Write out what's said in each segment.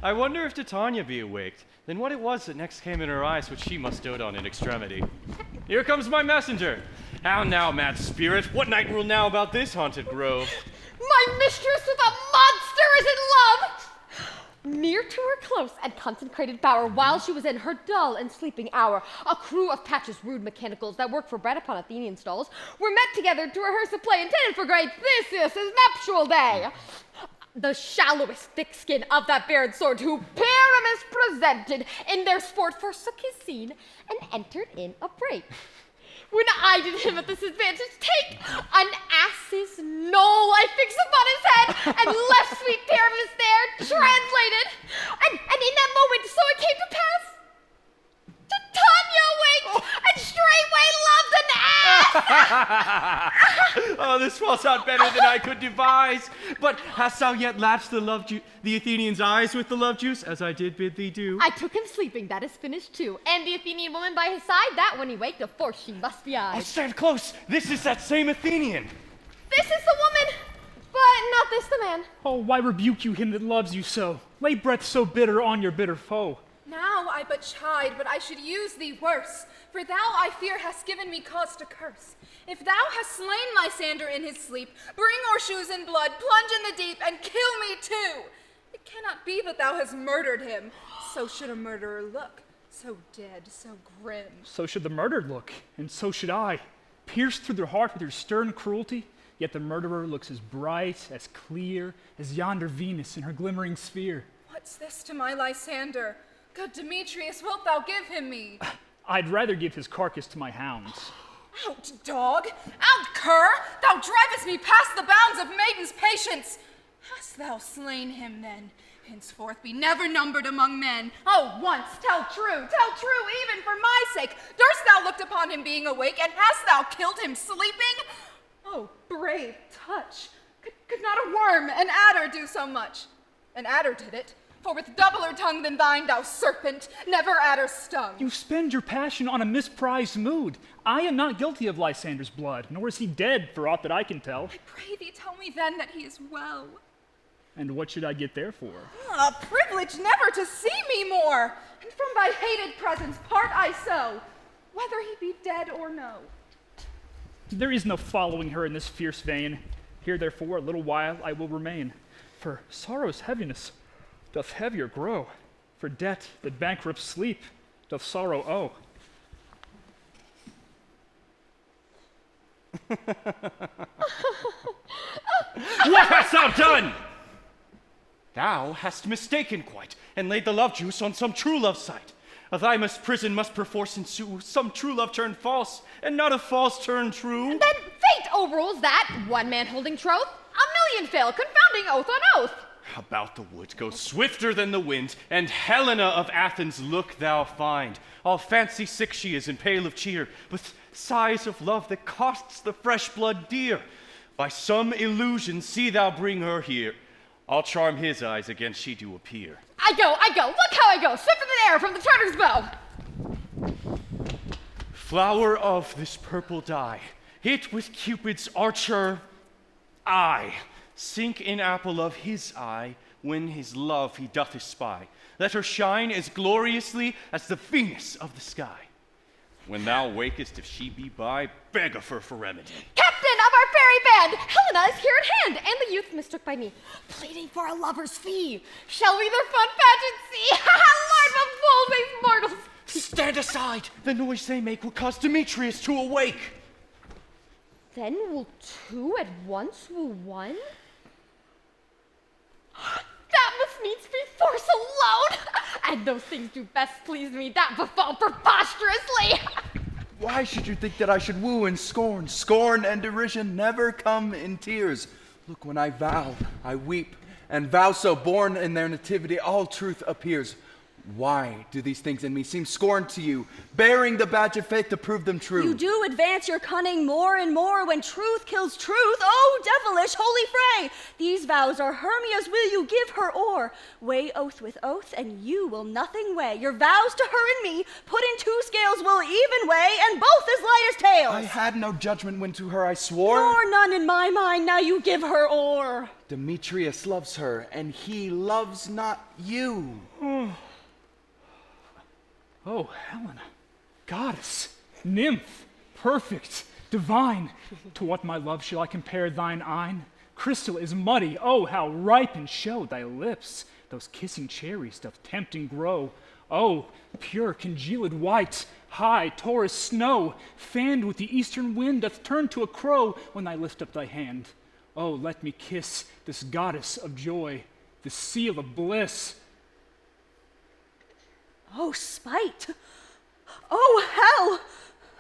I wonder if Titania be awaked, then what it was that next came in her eyes which she must dote on in extremity. Here comes my messenger. How now, mad spirit? What night rule now about this haunted grove? My mistress with a monster is in love! Near to her close and consecrated bower, while she was in her dull and sleeping hour, a crew of patches, rude mechanicals that work for bread upon Athenian stalls, were met together to rehearse a play intended for great Theseus' nuptial day. The shallowest thick skin of that bared sword who Pyramus presented in their sport forsook his scene and entered in a break. When I did him at this advantage take, an ass's knoll I fixed upon his head, and left sweet Pyramus there, translated. And in that moment, so it came to pass, Titania waked, and straightway loved an ass! Oh, this falls out better than I could devise. But hast thou yet latched the Athenian's eyes with the love juice, as I did bid thee do? I took him sleeping, that is finished too. And the Athenian woman by his side, that when he waked, of force she must be eyed. Oh, stand close. This is that same Athenian. This is the woman, but not this the man. Oh, why rebuke you him that loves you so? Lay breath so bitter on your bitter foe. Now I but chide, but I should use thee worse. For thou, I fear, hast given me cause to curse. If thou hast slain Lysander in his sleep, bring horseshoes in blood, plunge in the deep, and kill me too. It cannot be that thou hast murdered him. So should a murderer look, so dead, so grim. So should the murdered look, and so should I. Pierced through their heart with your stern cruelty, yet the murderer looks as bright, as clear, as yonder Venus in her glimmering sphere. What's this to my Lysander? Good Demetrius, wilt thou give him me? I'd rather give his carcass to my hounds. Out, dog! Out, cur! Thou drivest me past the bounds of maiden's patience! Hast thou slain him, then? Henceforth be never numbered among men. Oh, once, tell true, even for my sake. Durst thou looked upon him being awake, and hast thou killed him sleeping? Oh, brave touch! Could not a worm, an adder, do so much? An adder did it. For with doubler tongue than thine, thou serpent, never adder stung. You spend your passion on a misprized mood. I am not guilty of Lysander's blood, nor is he dead, for aught that I can tell. I pray thee, tell me then that he is well. And what should I get there for? A privilege never to see me more, and from thy hated presence part I so, whether he be dead or no. There is no following her in this fierce vein. Here, therefore, a little while I will remain, for sorrow's heaviness doth heavier grow, for debt that bankrupt sleep doth sorrow owe. What hast thou done? Thou hast mistaken quite, and laid the love juice on some true love sight. A thymus prison must perforce ensue, some true love turned false, and not a false turned true. Then fate overrules that, one man holding troth, a million fail, confounding oath on oath. About the wood go swifter than the wind, and Helena of Athens look thou find. All fancy sick she is and pale of cheer, with sighs of love that costs the fresh blood dear. By some illusion see thou bring her here. I'll charm his eyes against she do appear. I go, look how I go, swifter than air from the Tartar's bow. Flower of this purple dye, hit with Cupid's archer eye. Sink in apple of his eye, when his love he doth espy. Let her shine as gloriously as the Venus of the sky. When thou wakest, if she be by, beg of her for remedy. Captain of our fairy band, Helena is here at hand, and the youth mistook by me, pleading for a lover's fee. Shall we their fun pageant see? Lord of fools, these mortals! Stand aside! The noise they make will cause Demetrius to awake. Then will two at once woo one? That must needs be force alone, and those things do best please me that befall preposterously. Why should you think that I should woo in scorn? Scorn and derision never come in tears. Look, when I vow, I weep, and vow so born in their nativity, all truth appears. Why do these things in me seem scorn to you, bearing the badge of faith to prove them true? You do advance your cunning more and more when truth kills truth. Oh, devilish holy fray! These vows are Hermia's, will you give her o'er? Weigh oath with oath, and you will nothing weigh. Your vows to her and me, put in two scales, will even weigh, and both as light as tails. I had no judgment when to her I swore. Nor none in my mind, now you give her o'er. Demetrius loves her, and he loves not you. Oh, Helena, goddess, nymph, perfect, divine, to what my love shall I compare thine eyne? Crystal is muddy, oh, how ripe in show thy lips, those kissing cherries doth tempting grow. Oh, pure congealed white, high Taurus snow, fanned with the eastern wind, doth turn to a crow when I lift up thy hand. Oh, let me kiss this goddess of joy, this seal of bliss. Oh, spite! Oh, hell!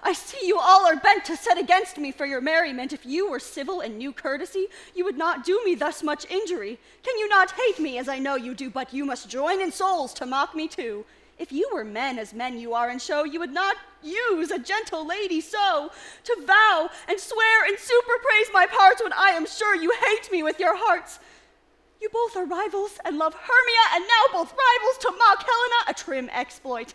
I see you all are bent to set against me for your merriment. If you were civil and knew courtesy, you would not do me thus much injury. Can you not hate me as I know you do, but you must join in souls to mock me too? If you were men as men you are in show, you would not use a gentle lady so to vow and swear and superpraise my parts when I am sure you hate me with your hearts. You both are rivals and love Hermia, and now both rivals to mock Helena, a trim exploit.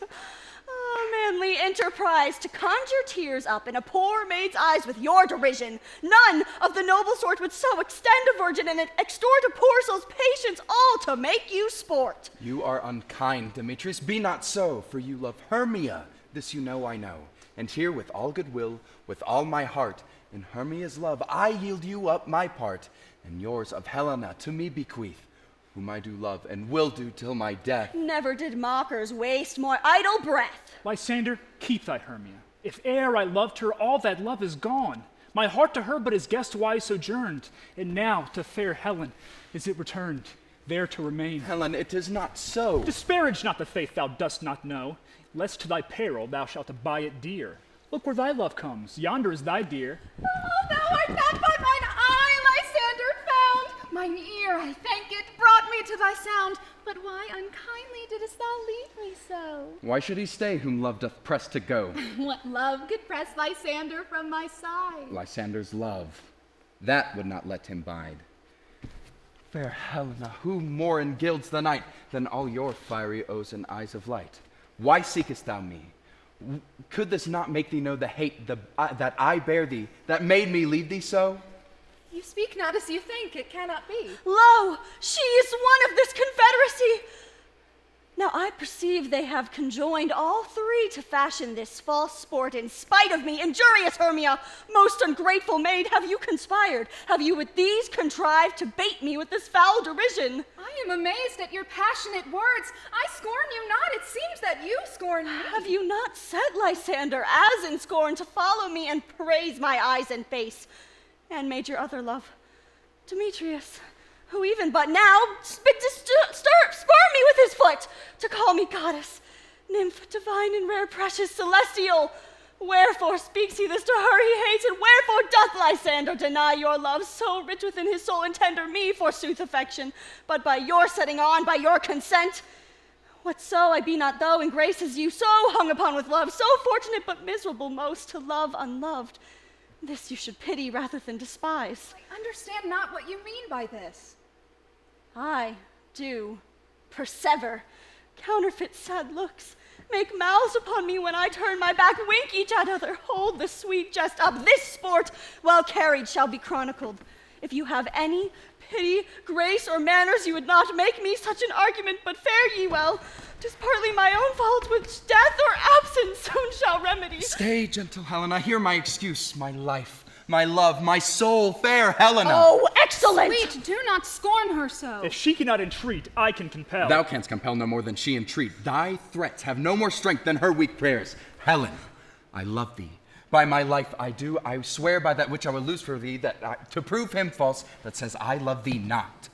Manly enterprise to conjure tears up in a poor maid's eyes with your derision. None of the noble sort would so extend a virgin and extort a poor soul's patience, all to make you sport. You are unkind, Demetrius. Be not so, for you love Hermia. This you know I know. And here with all good will, with all my heart, in Hermia's love I yield you up my part, and yours of Helena to me bequeath, whom I do love and will do till my death. Never did mockers waste more idle breath. Lysander, keep thy Hermia. If e'er I loved her, all that love is gone. My heart to her but as guest-wise sojourned, and now to fair Helen is it returned, there to remain. Helen, it is not so. Disparage not the faith thou dost not know, lest to thy peril thou shalt buy it dear. Look where thy love comes, yonder is thy dear. Oh, thou art not but mine eye, Lysander, found. Mine ear, I thank it, brought me to thy sound. But why unkindly didst thou leave me so? Why should he stay whom love doth press to go? What love could press Lysander from my side? Lysander's love, that would not let him bide. Fair Helena, who more engilds the night than all your fiery oes and eyes of light? Why seekest thou me? Could this not make thee know the hate that I bear thee, that made me leave thee so? You speak not as you think, it cannot be. Lo, she is one of this confederacy. Now I perceive they have conjoined all three to fashion this false sport in spite of me. Injurious Hermia, most ungrateful maid, have you conspired? Have you with these contrived to bait me with this foul derision? I am amazed at your passionate words. I scorn you not, it seems that you scorn me. Have you not set Lysander as in scorn to follow me and praise my eyes and face? And made your other love, Demetrius, who even but now spurred me with his foot to call me goddess, nymph, divine and rare, precious, celestial. Wherefore speaks he this to her he hates, and wherefore doth Lysander deny your love, so rich within his soul and tender me, forsooth affection, but by your setting on, by your consent? What so I be not though in grace as you, so hung upon with love, so fortunate but miserable most to love unloved. This you should pity rather than despise. I understand not what you mean by this. I do persever, counterfeit sad looks, make mouths upon me when I turn my back, wink each at other, hold the sweet jest up. This sport, well carried, shall be chronicled. If you have any pity, grace, or manners, you would not make me such an argument, but fare ye well. 'Tis partly my own fault, which death or absence soon shall remedy. Stay, gentle Helena, hear my excuse, my life, my love, my soul, fair Helena. Oh, excellent! Sweet, do not scorn her so. If she cannot entreat, I can compel. Thou canst compel no more than she entreat. Thy threats have no more strength than her weak prayers. Helen, I love thee. By my life I do. I swear by that which I will lose for thee, to prove him false that says I love thee not.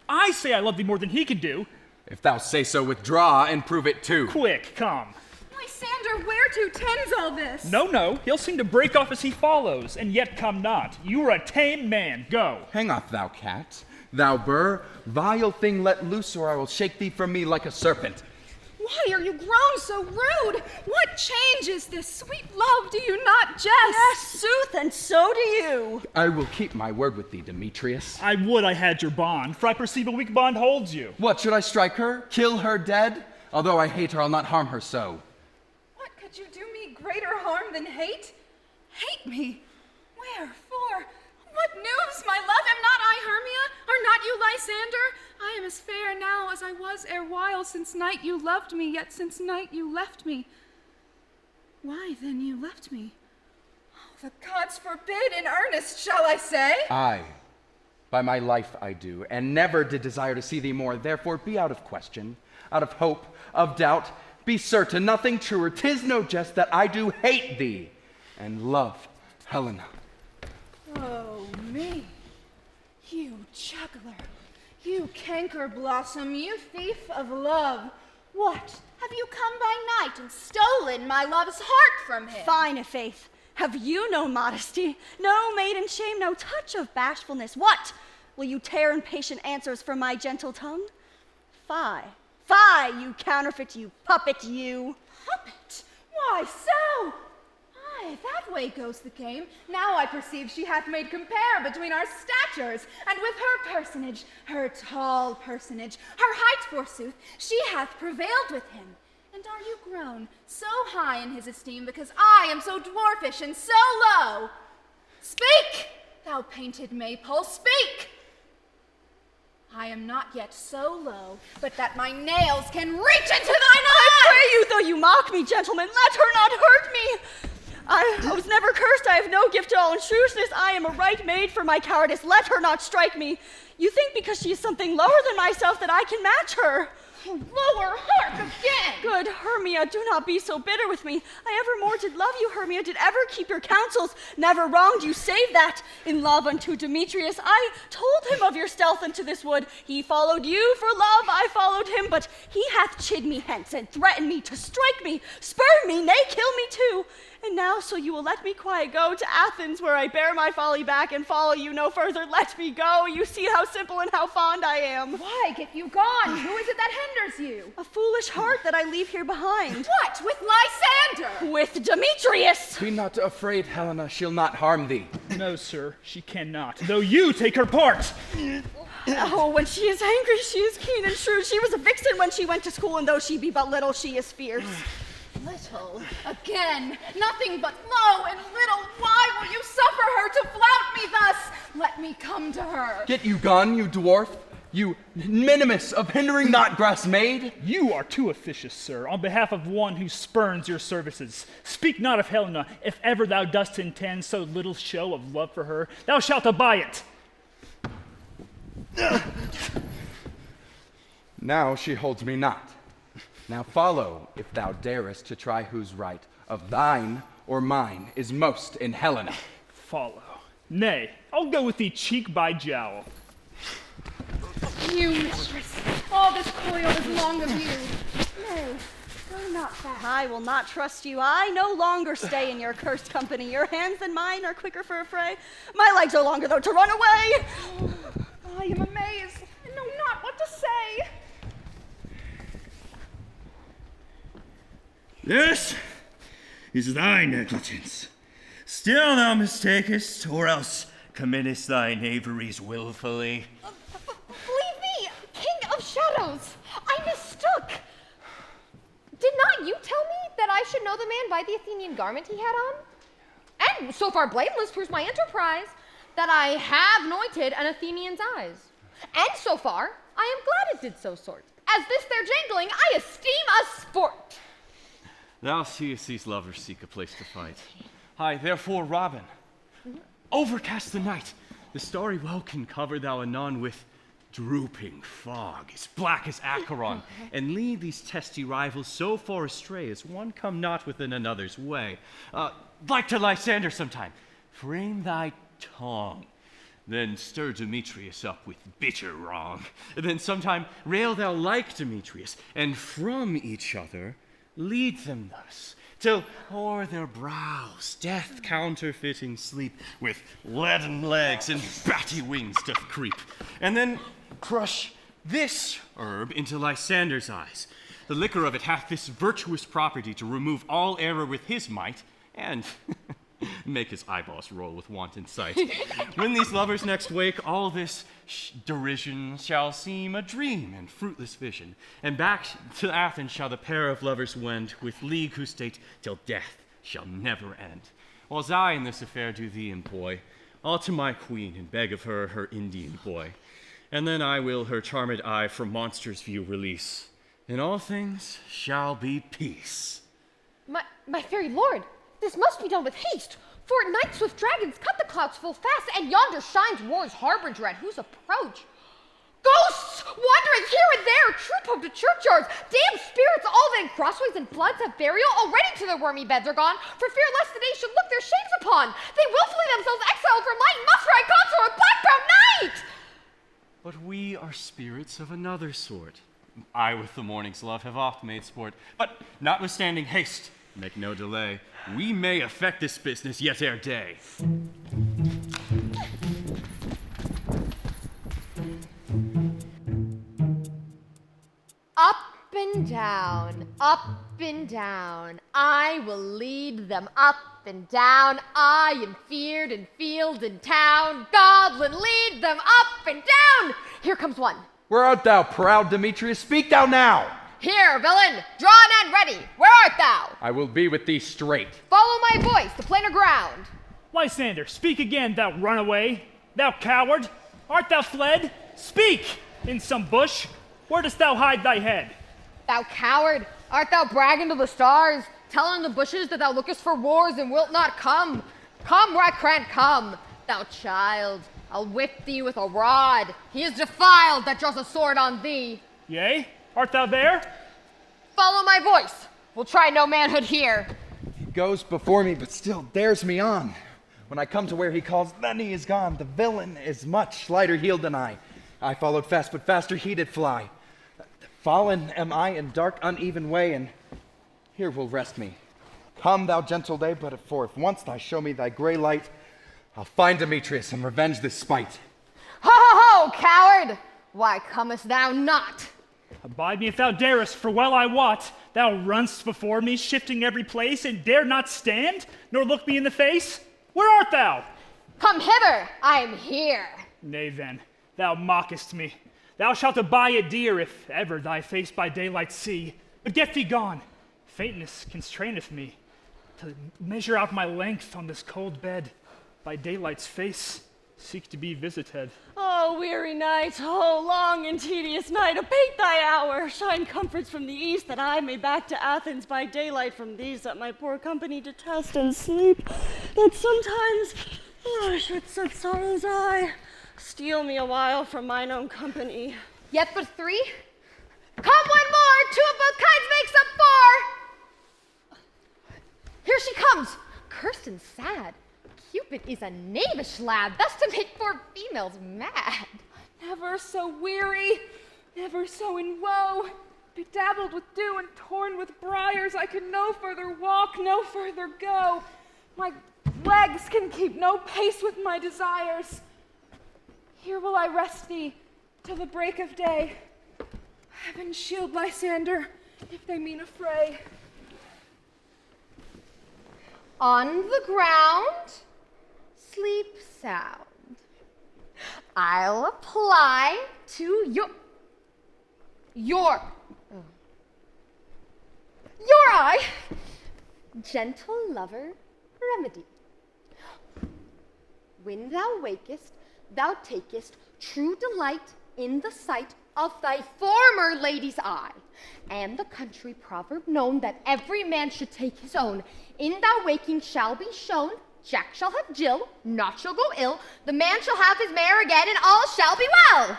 I say I love thee more than he can do. If thou say so, withdraw and prove it too. Quick, come. Lysander, where to tends all this? No, he'll seem to break off as he follows, and yet come not. You are a tame man, go. Hang off, thou cat. Thou burr, vile thing, let loose, or I will shake thee from me like a serpent. Why are you grown so rude? What change is this? Sweet love, do you not jest? Yes, sooth, and so do you. I will keep my word with thee, Demetrius. I would I had your bond, for I perceive a weak bond holds you. What, should I strike her? Kill her dead? Although I hate her, I'll not harm her so. What could you do me greater harm than hate? Hate me? Wherefore? What news, my love? Am not I Hermia? Are not you Lysander? I am as fair now as I was erewhile, since night you loved me, yet since night you left me. Why then you left me? Oh, the gods forbid, in earnest shall I say? Aye, by my life I do, and never did desire to see thee more. Therefore be out of question, out of hope, of doubt. Be certain, nothing truer. 'Tis no jest that I do hate thee and love Helena. Oh, me, you juggler, you canker blossom, you thief of love. What, have you come by night and stolen my love's heart from him? Fine, Faith. Have you no modesty, no maiden shame, no touch of bashfulness? What? Will you tear impatient answers from my gentle tongue? Fie, fie, you counterfeit, you puppet, you. Puppet? Why so? Aye, that way goes the game. Now I perceive she hath made compare between our statures, and with her personage, her tall personage, her height forsooth, she hath prevailed with him. And are you grown so high in his esteem because I am so dwarfish and so low? Speak, thou painted maypole, speak! I am not yet so low, but that my nails can reach into thine I eyes! pray you, though you mock me, gentlemen, let her not hurt me. I was never cursed, I have no gift at all in shrewdness. I am a right maid for my cowardice, let her not strike me. You think because she is something lower than myself that I can match her. Lower, hark again! Good Hermia, do not be so bitter with me. I evermore did love you, Hermia, did ever keep your counsels, never wronged you, save that. In love unto Demetrius, I told him of your stealth into this wood. He followed you for love, I followed him, but he hath chid me hence, and threatened me to strike me, spurn me, nay, kill me too. And now, so you will let me quiet go to Athens, where I bear my folly back and follow you no further. Let me go. You see how simple and how fond I am. Why get you gone? Who is it that hinders you? A foolish heart that I leave here behind. What, with Lysander? With Demetrius! Be not afraid, Helena, she'll not harm thee. No, sir, she cannot, though you take her part. Oh, when she is angry, she is keen and shrewd. She was a vixen when she went to school, and though she be but little, she is fierce. Little. Again, nothing but low and little. Why will you suffer her to flout me thus? Let me come to her. Get you gone, you dwarf, you minimus of hindering not grass maid. You are too officious, sir, on behalf of one who spurns your services. Speak not of Helena. If ever thou dost intend so little show of love for her, thou shalt abide it. Now she holds me not. Now follow, if thou darest, to try whose right of thine or mine is most in Helena. Follow. Nay, I'll go with thee cheek by jowl. You, mistress, all this coil is long of you. Nay, go not fast. I will not trust you. I no longer stay in your cursed company. Your hands than mine are quicker for a fray. My legs are longer, though, to run away. I am amazed. I know not what to say. This is thy negligence. Still thou mistakest, or else committest thy knaveries willfully. Believe me, King of Shadows, I mistook. Did not you tell me that I should know the man by the Athenian garment he had on? And so far blameless proves my enterprise, that I have anointed an Athenian's eyes. And so far, I am glad it did so sort. As this their jangling, I esteem a sport. Thou seest these lovers seek a place to fight. Hi, therefore, Robin, overcast the night. The starry well can cover thou anon with drooping fog, as black as Acheron, and lead these testy rivals so far astray as one come not within another's way. Like to Lysander sometime, frame thy tongue, then stir Demetrius up with bitter wrong. Then sometime rail thou like Demetrius, and from each other lead them thus, till o'er their brows death counterfeiting sleep with leaden legs and batty wings doth creep. And then crush this herb into Lysander's eyes, The liquor of it hath this virtuous property to remove all error with his might, and make his eyeballs roll with wanton sight. When these lovers next wake, all this derision shall seem a dream and fruitless vision. And back to Athens shall the pair of lovers wend, with league whose state till death shall never end. Whiles I in this affair do thee employ, all to my queen, and beg of her her Indian boy. And then I will her charmed eye from monsters' view release. In all things shall be peace. My fairy lord, this must be done with haste, for at night swift dragons cut the clouds full fast, and yonder shines war's harbor dread, whose approach. Ghosts wandering here and there, troop home to churchyards, damned spirits all that in crossways and floods have burial, already to their wormy beds are gone, for fear lest the day should look their shames upon. They willfully themselves exiled from light, and must ride consort of black-brown night! But we are spirits of another sort. I with the morning's love have oft made sport, but notwithstanding haste, make no delay, we may effect this business yet ere day. Up and down, I will lead them up and down. I am feared in field and town. Goblin, lead them up and down. Here comes one. Where art thou, proud Demetrius? Speak thou now! Here, villain, drawn and ready. Where art thou? I will be with thee straight. Follow my voice to plainer ground. Lysander, speak again, thou runaway. Thou coward, art thou fled? Speak! In some bush, where dost thou hide thy head? Thou coward, art thou bragging to the stars, telling the bushes that thou lookest for wars and wilt not come? Come where I can't come. Thou child, I'll whip thee with a rod. He is defiled that draws a sword on thee. Yea, art thou there? Follow my voice. We'll try no manhood here. He goes before me, but still dares me on. When I come to where he calls, then he is gone. The villain is much lighter heeled than I. I followed fast, but faster he did fly. Fallen am I in dark, uneven way, and here will rest me. Come, thou gentle day, but if once thou show me thy gray light, I'll find Demetrius and revenge this spite. Ho, ho, ho, coward! Why comest thou not? Abide me if thou darest, for well I wot, thou runst before me, shifting every place, and dare not stand, nor look me in the face. Where art thou? Come hither, I am here. Nay then, thou mockest me. Thou shalt abide it dear, if ever thy face by daylight see. But get thee gone. Faintness constraineth me to measure out my length on this cold bed. By daylight's face, seek to be visited. Oh, weary night, oh, long and tedious night, abate thy hour. Shine comforts from the east, that I may back to Athens by daylight from these that my poor company detest and sleep. That sometimes, should such sorrow's eye steal me a while from mine own company. Yet but three? Come one more, two of both kinds makes up four. Here she comes, cursed and sad. Cupid is a knavish lad, thus to make poor females mad. Never so weary, never so in woe, bedabbled with dew and torn with briars, I can no further walk, no further go. My legs can keep no pace with my desires. Here will I rest thee till the break of day. Heaven shield Lysander, if they mean a fray. On the ground, sleep sound. I'll apply to your eye, gentle lover, remedy. When thou wakest, thou takest true delight in the sight of thy former lady's eye, and the country proverb known that every man should take his own. In thy waking shall be shown, Jack shall have Jill, naught shall go ill, the man shall have his mare again, and all shall be well.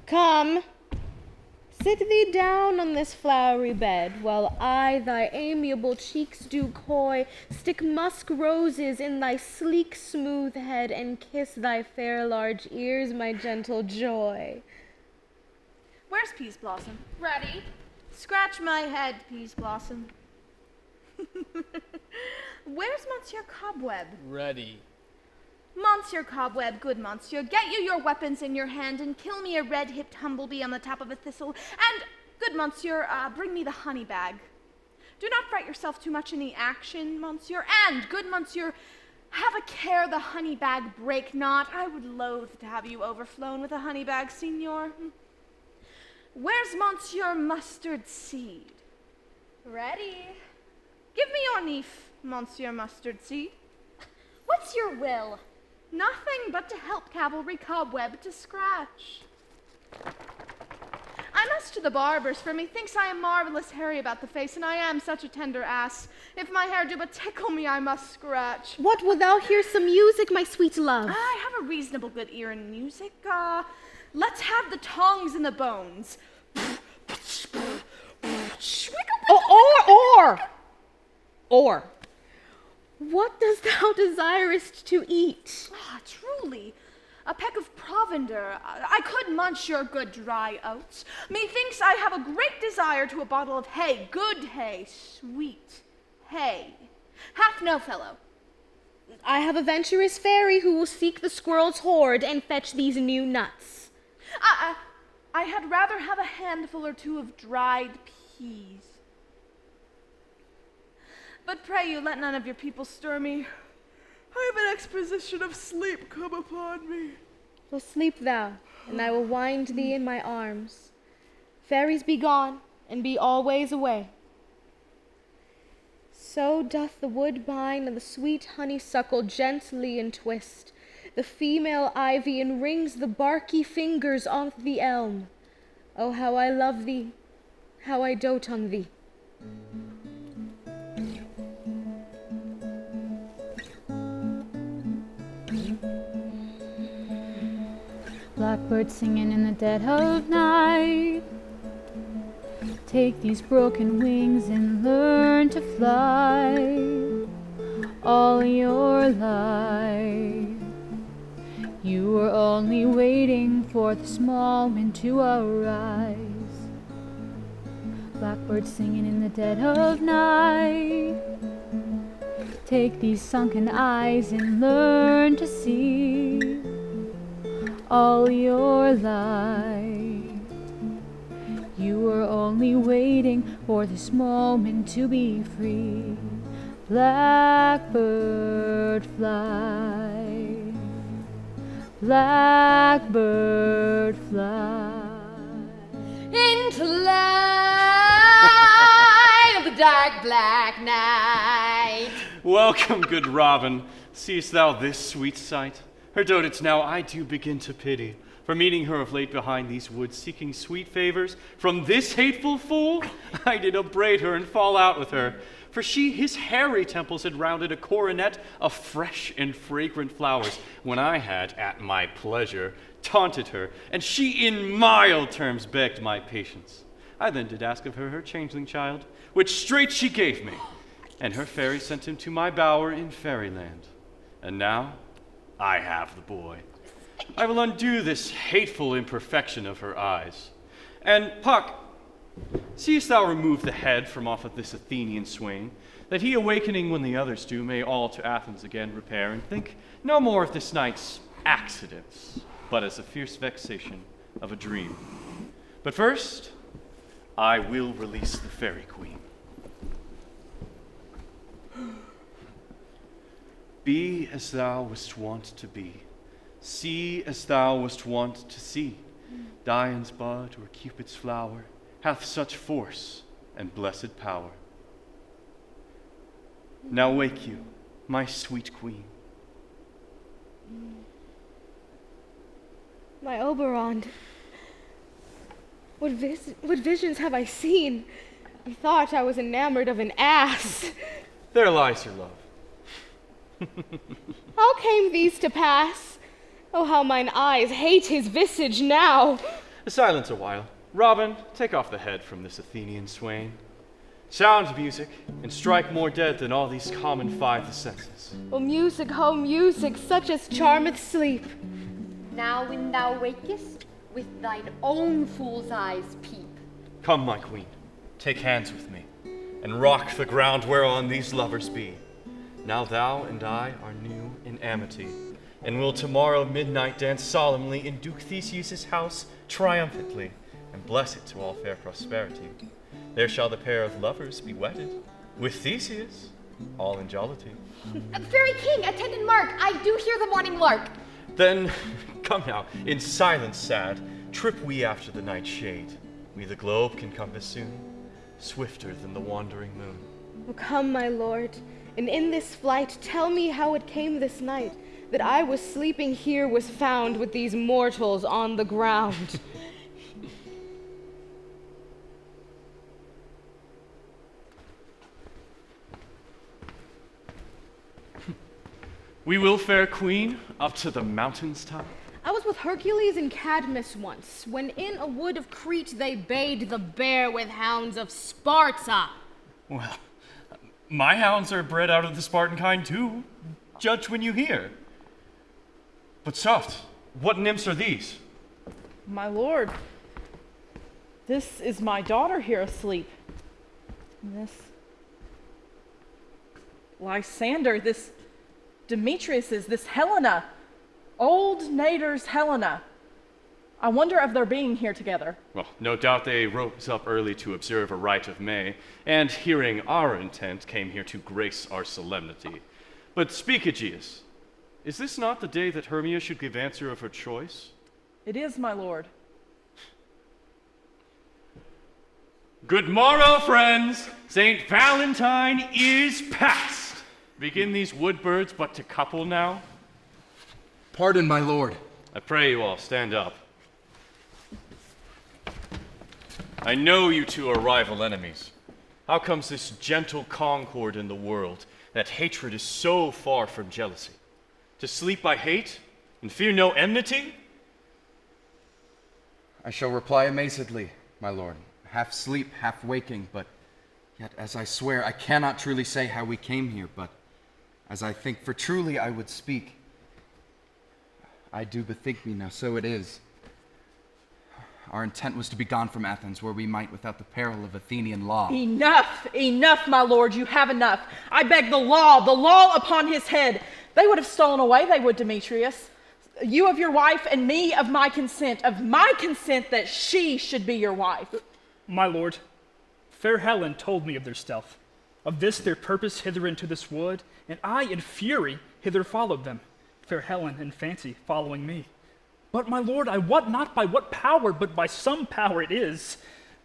Come, sit thee down on this flowery bed, while I thy amiable cheeks do coy, stick musk roses in thy sleek smooth head, and kiss thy fair large ears, my gentle joy. Where's Peas Blossom? Ready? Scratch my head, Peas Blossom. Where's Monsieur Cobweb? Ready. Monsieur Cobweb, good monsieur, get you your weapons in your hand and kill me a red-hipped humblebee on the top of a thistle. And, good monsieur, bring me the honey bag. Do not fret yourself too much in the action, monsieur. And, good monsieur, have a care the honey bag break not. I would loathe to have you overflown with a honey bag, signor. Where's Monsieur Mustard Seed? Ready. Give me your knife, Monsieur Mustard Seed. What's your will? Nothing but to help cavalry Cobweb to scratch. I must to the barber's, for methinks I am marvelous hairy about the face, and I am such a tender ass. If my hair do but tickle me, I must scratch. What, wilt thou hear some music, my sweet love? I have a reasonable good ear in music. Let's have the tongs and the bones. Or, what dost thou desirest to eat? Truly, a peck of provender. I could munch your good dry oats. Methinks I have a great desire to a bottle of hay, good hay, sweet hay. Half no fellow. I have a venturous fairy who will seek the squirrel's hoard and fetch these new nuts. I had rather have a handful or two of dried peas. But pray you let none of your people stir me. I have an exposition of sleep come upon me. Well, sleep thou, and I will wind thee in my arms. Fairies be gone, and be always away. So doth the woodbine and the sweet honeysuckle gently entwist the female ivy, and rings the barky fingers on the elm. Oh, how I love thee, how I dote on thee. Blackbird singing in the dead of night. Take these broken wings and learn to fly. All your life you were only waiting for this moment to arise. Blackbird singing in the dead of night. Take these sunken eyes and learn to see. All your life you were only waiting for this moment to be free. Blackbird fly, blackbird fly. Into light of the dark black night. Welcome, good Robin. Seest thou this sweet sight? Her dotage now I do begin to pity, for meeting her of late behind these woods, seeking sweet favors from this hateful fool. I did upbraid her and fall out with her, for she his hairy temples had rounded a coronet of fresh and fragrant flowers, when I had, at my pleasure, taunted her, and she in mild terms begged my patience. I then did ask of her her changeling child, which straight she gave me, and her fairy sent him to my bower in fairyland. And now I have the boy. I will undo this hateful imperfection of her eyes. And Puck, seest thou remove the head from off of this Athenian swain, that he awakening when the others do may all to Athens again repair, and think no more of this night's accidents, but as a fierce vexation of a dream. But first, I will release the fairy queen. Be as thou wast wont to be. See as thou wast wont to see. Dian's bud or Cupid's flower hath such force and blessed power. Now wake you, my sweet queen. My Oberon, what visions have I seen? I thought I was enamored of an ass. There lies your love. How came these to pass? Oh, how mine eyes hate his visage now. Silence a while. Robin, take off the head from this Athenian swain. Sound music, and strike more dead than all these common five senses. Oh, music, such as charmeth sleep. Now when thou wakest, with thine own fool's eyes peep. Come, my queen, take hands with me, and rock the ground whereon these lovers be. Now thou and I are new in amity. and will tomorrow midnight dance solemnly in Duke Theseus' house triumphantly, and bless it to all fair prosperity. There shall the pair of lovers be wedded, with Theseus, all in jollity. Fairy King, attendant Mark, I do hear the morning lark. Then, come now, in silence sad, trip we after the night shade. We the globe can compass soon, swifter than the wandering moon. Oh, come, my lord, and in this flight tell me how it came this night that I was sleeping here was found with these mortals on the ground. We will, fair queen, up to the mountain's top. I was with Hercules and Cadmus once, when in a wood of Crete they bayed the bear with hounds of Sparta. Well, my hounds are bred out of the Spartan kind too. Judge when you hear. But soft, what nymphs are these? My lord, this is my daughter here asleep. This Lysander, this Demetrius is this Helena, old Nader's Helena. I wonder of their being here together. Well, no doubt they rose up early to observe a rite of May, and hearing our intent, came here to grace our solemnity. But speak, Aegeus, is this not the day that Hermia should give answer of her choice? It is, my lord. Good morrow, friends! St. Valentine is past! Begin these wood birds but to couple now? Pardon, my lord. I pray you all stand up. I know you two are rival enemies. How comes this gentle concord in the world, that hatred is so far from jealousy? To sleep by hate and fear no enmity? I shall reply amazedly, my lord, half sleep, half waking, but yet, as I swear, I cannot truly say how we came here, but as I think, for truly I would speak. I do bethink me now, so it is. Our intent was to be gone from Athens, where we might, without the peril of Athenian law. Enough, enough, my lord, you have enough. I beg the law upon his head. They would have stolen away, they would, Demetrius. You of your wife, and me of my consent that she should be your wife. My lord, fair Helen told me of their stealth, of this their purpose hither into this wood, and I in fury hither followed them, fair Helen in fancy following me. But my lord, I wot not by what power, but by some power it is.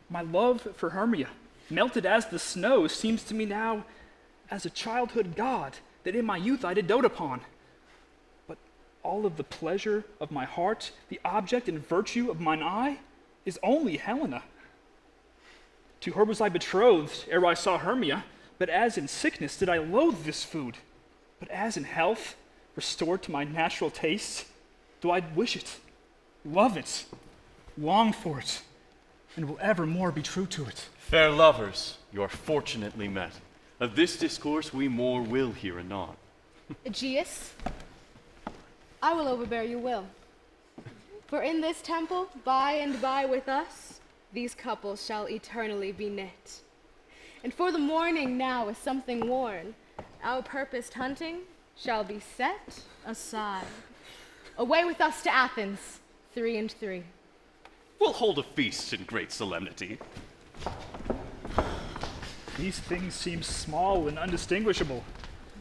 My love for Hermia, melted as the snow, seems to me now as a childhood god that in my youth I did dote upon. But all of the pleasure of my heart, the object and virtue of mine eye, is only Helena. To her was I betrothed ere I saw Hermia, but as in sickness did I loathe this food. But as in health, restored to my natural tastes, do I wish it, love it, long for it, and will evermore be true to it. Fair lovers, you are fortunately met. Of this discourse we more will hear anon. Aegeus, I will overbear your will. For in this temple, by and by with us, these couples shall eternally be knit. And for the morning now is something worn. Our purposed hunting shall be set aside. Away with us to Athens, 3 and 3. We'll hold a feast in great solemnity. These things seem small and undistinguishable.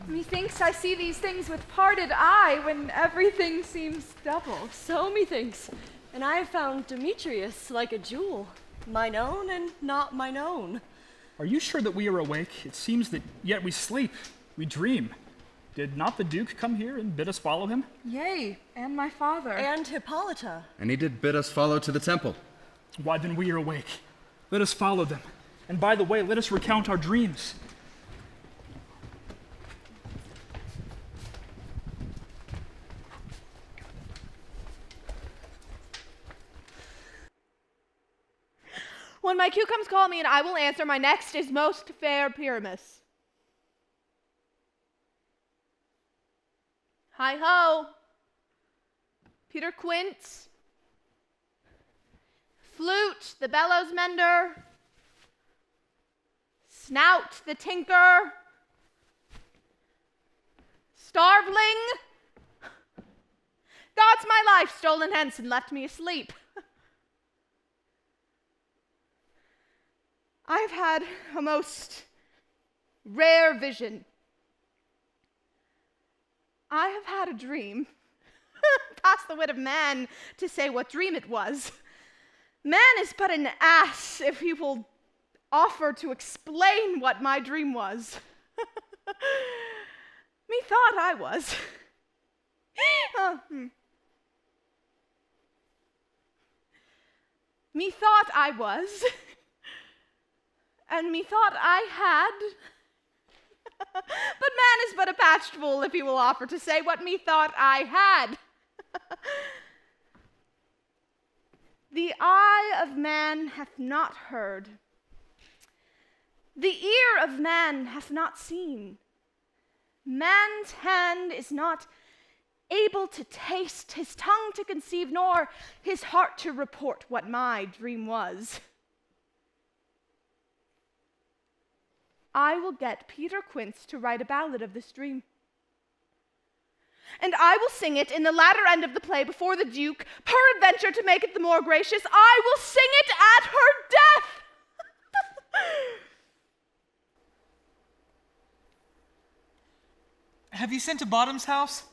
Methinks I see these things with parted eye when everything seems double. So methinks. And I have found Demetrius like a jewel, mine own and not mine own. Are you sure that we are awake? It seems that yet we sleep, we dream. Did not the Duke come here and bid us follow him? Yea, and my father. And Hippolyta. And he did bid us follow to the temple. Why then we are awake. Let us follow them. And by the way, let us recount our dreams. When my Q comes, call me, and I will answer. My next is most fair Pyramus. Hi ho, Peter Quince, Flute, the bellows mender, Snout, the tinker, Starveling, God's my life stolen hence and left me asleep. I've had a most rare vision. I have had a dream. Past the wit of man to say what dream it was. Man is but an ass if he will offer to explain what my dream was. Methought I was. Methought I was. And methought I had. But man is but a patched fool if he will offer to say what methought I had. The eye of man hath not heard. The ear of man hath not seen. Man's hand is not able to taste, his tongue to conceive, nor his heart to report what my dream was. I will get Peter Quince to write a ballad of this dream. And I will sing it in the latter end of the play before the Duke, peradventure to make it the more gracious. I will sing it at her death. Have you sent to Bottom's house?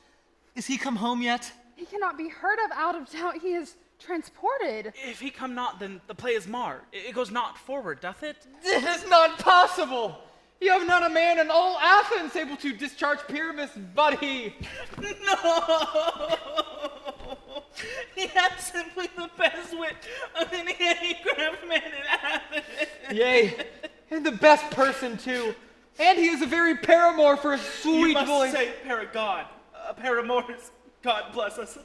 Is he come home yet? He cannot be heard of out of town. He is transported. If he come not, then the play is marred. It goes not forward, doth it? This is not possible. You have not a man in all Athens able to discharge Pyramus but he. No! He hath simply the best wit of any handicraft man in Athens. Yea, and the best person too. And he is a very paramour for a sweet You must voice. say paragon. Paramours. God bless us.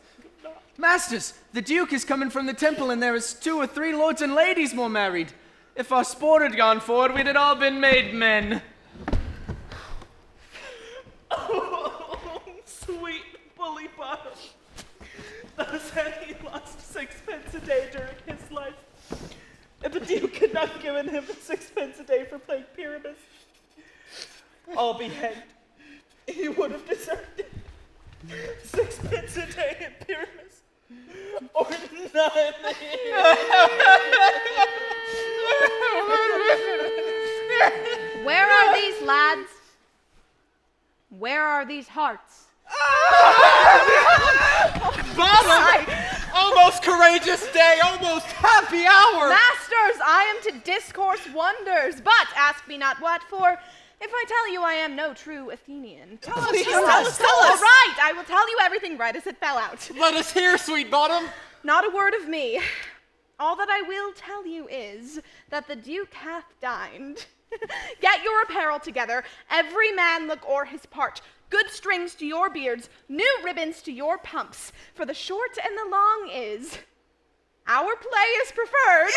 Masters, the Duke is coming from the temple, and there is 2 or 3 lords and ladies more married. If our sport had gone forward, we'd had all been made men. Oh, sweet bully Bottom. Thus had he lost 6pence a day during his life. If the Duke had not given him 6pence a day for playing Pyramus, I'll be hanged. He would have deserved it. 6pence a day in Pyramus, or nothing. Where are these lads? Where are these hearts? Bottom! Almost courageous day, almost happy hour! Masters, I am to discourse wonders, but ask me not what, for if I tell you I am no true Athenian. Tell us! All right, I will tell you everything right as it fell out. Let us hear, sweet Bottom! Not a word of me. All that I will tell you is that the Duke hath dined. Get your apparel together, every man look o'er his part. Good strings to your beards, new ribbons to your pumps. For the short and the long is, our play is preferred.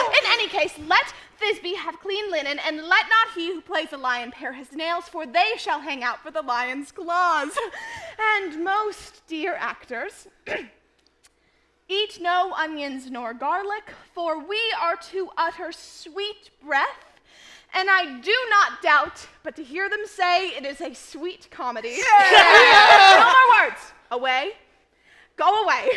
In any case, let Thisbe have clean linen, and let not he who plays a lion pare his nails, for they shall hang out for the lion's claws. And most dear actors, eat no onions nor garlic, for we are to utter sweet breath. And I do not doubt, but to hear them say it is a sweet comedy. No more words. Away. Go away.